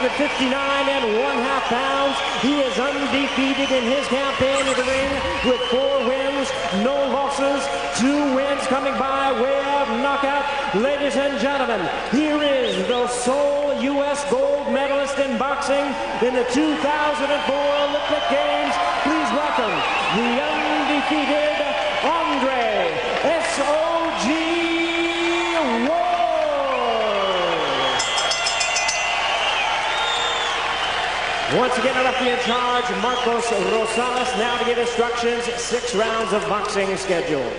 159.5 pounds. He is undefeated in his campaign in the ring with 4 wins, no losses, 2 wins coming by way of knockout. Ladies and gentlemen, here is the sole U.S. gold medalist in boxing in the 2004 Olympic Games. Please welcome the undefeated Andre S.O.G. Once again, a referee in charge, Marcos Rosales, now to give instructions. 6 rounds of boxing scheduled.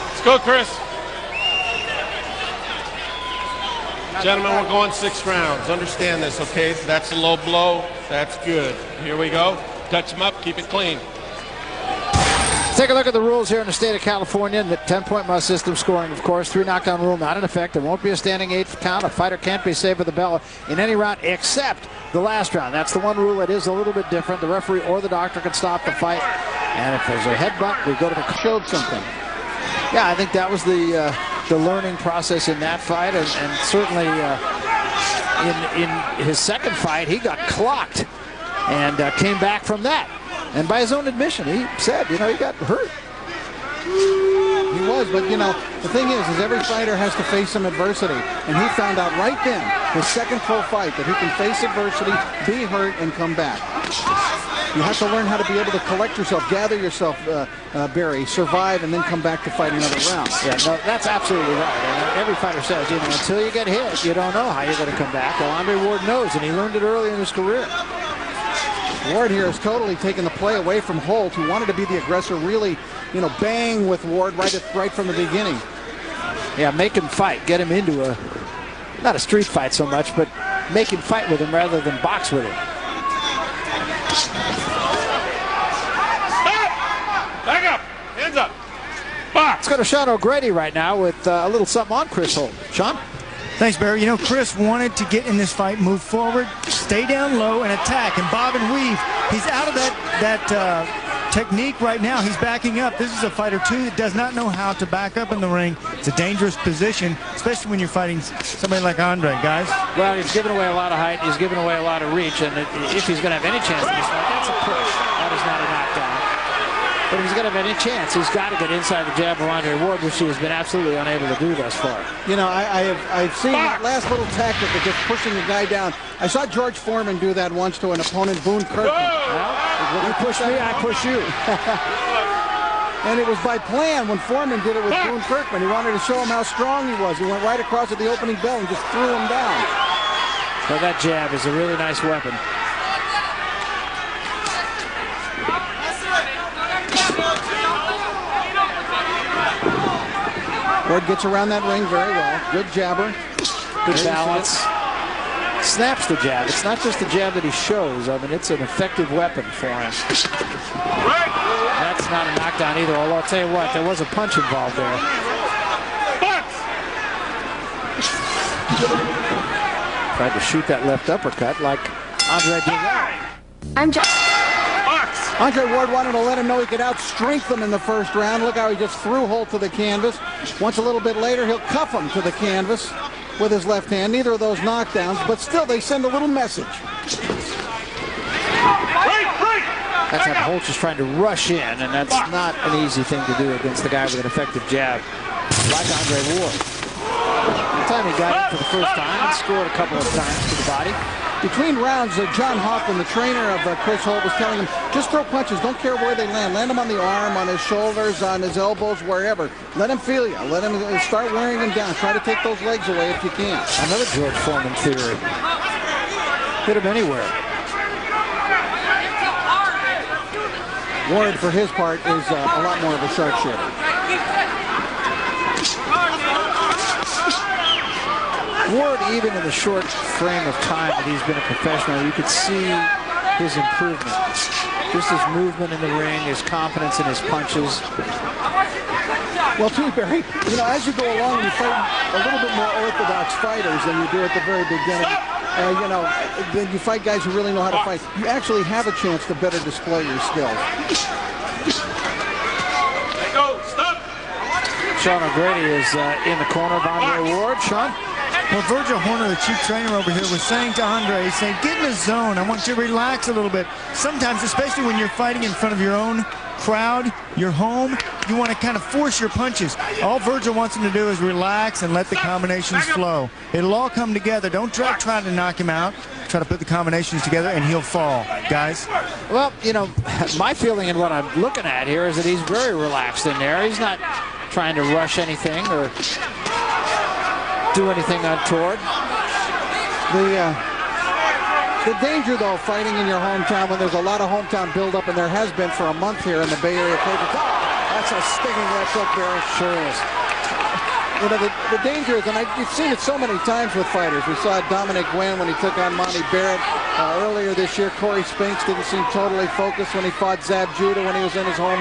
Let's go, Chris. Gentlemen, we're going 6 rounds. Understand this, okay? That's a low blow. That's good. Here we go. Touch him up. Keep it clean. Take a look at the rules here in the state of California. The 10-point must system scoring, of course. 3 knockdown rule not in effect. There won't be a standing 8th count. A fighter can't be saved with the bell in any round except the last round. That's the one rule that is a little bit different. The referee or the doctor can stop the fight. And if there's a headbutt, we go to the showed something. Yeah, I think that was the learning process in that fight. And certainly in his second fight, he got clocked and came back from that. And by his own admission, he said, you know, he got hurt. He was, but, you know, the thing is every fighter has to face some adversity. And he found out right then, his second pro fight, that he can face adversity, be hurt, and come back. You have to learn how to be able to collect yourself, gather yourself, Barry, survive, and then come back to fight another round. Yeah, no, that's absolutely right. And every fighter says, you know, until you get hit, you don't know how you're going to come back. Well, Andre Ward knows, and he learned it early in his career. Ward here has totally taken the play away from Holt, who wanted to be the aggressor, really, you know, bang with Ward right from the beginning. Yeah, make him fight. Get him into not a street fight so much, but make him fight with him rather than box with him. Stop! Back up! Hands up! Box! Let's go to Sean O'Grady right now with a little something on Chris Holt. Sean? Thanks, Barry. You know, Chris wanted to get in this fight, move forward, stay down low, and attack, and bob and weave. He's out of that technique right now. He's backing up. This is a fighter, too, that does not know how to back up in the ring. It's a dangerous position, especially when you're fighting somebody like Andre, guys. Well, he's given away a lot of height. He's given away a lot of reach, and if he's going to have any chance in this fight, that's a push. That is not a knockdown. But if he's going to have any chance, he's got to get inside the jab of Andre Ward, which he has been absolutely unable to do thus far. You know, I've seen that last little tactic of just pushing the guy down. I saw George Foreman do that once to an opponent, Boone Kirkman. Well, you push me, I push you. And it was by plan when Foreman did it with Boone Kirkman. He wanted to show him how strong he was. He went right across at the opening bell and just threw him down. So that jab is a really nice weapon. Ward gets around that ring very well. Good jabber. Good balance. Snaps the jab. It's not just the jab that he shows. I mean, it's an effective weapon for him. That's not a knockdown either, although I'll tell you what, there was a punch involved there. Tried to shoot that left uppercut like Andre did that. Andre Ward wanted to let him know he could out-strength him in the first round. Look how he just threw Holt to the canvas. Once a little bit later, he'll cuff him to the canvas with his left hand. Neither of those knockdowns, but still they send a little message. That's how Holtz is trying to rush in, and that's not an easy thing to do against the guy with an effective jab like Andre Ward. The time he got in for the first time and scored a couple of times to the body. Between rounds, John Hoffman, the trainer of Chris Holt, was telling him, just throw punches. Don't care where they land. Land them on the arm, on his shoulders, on his elbows, wherever. Let him feel you. Let him start wearing him down. Try to take those legs away if you can. Another George Foreman theory. Hit him anywhere. Ward, for his part, is a lot more of a sharpshooter. Ward, even in the short frame of time that he's been a professional, you could see his improvement. Just his movement in the ring, his confidence in his punches. Well, too, Barry, you know, as you go along, you fight a little bit more orthodox fighters than you do at the very beginning. You know, then you fight guys who really know how to fight. You actually have a chance to better display your skills. Sean O'Grady is in the corner of Andre Ward. Sean? Well, Virgil Horner, the chief trainer over here, was saying to Andre, he's saying, get in the zone. I want you to relax a little bit. Sometimes, especially when you're fighting in front of your own crowd, your home, you want to kind of force your punches. All Virgil wants him to do is relax and let the combinations flow. It'll all come together. Don't try to knock him out. Try to put the combinations together, and he'll fall. Guys? Well, you know, my feeling and what I'm looking at here is that he's very relaxed in there. He's not trying to rush anything or do anything untoward. The danger, though, fighting in your hometown when there's a lot of hometown buildup, and there has been for a month here in the Bay Area. That's a stinging left hook, Barry. Sure is. You know, the danger is, and you've seen it so many times with fighters. We saw Dominic Nguyen when he took on Monty Barrett. Earlier this year, Corey Spinks didn't seem totally focused when he fought Zab Judah when he was in his home.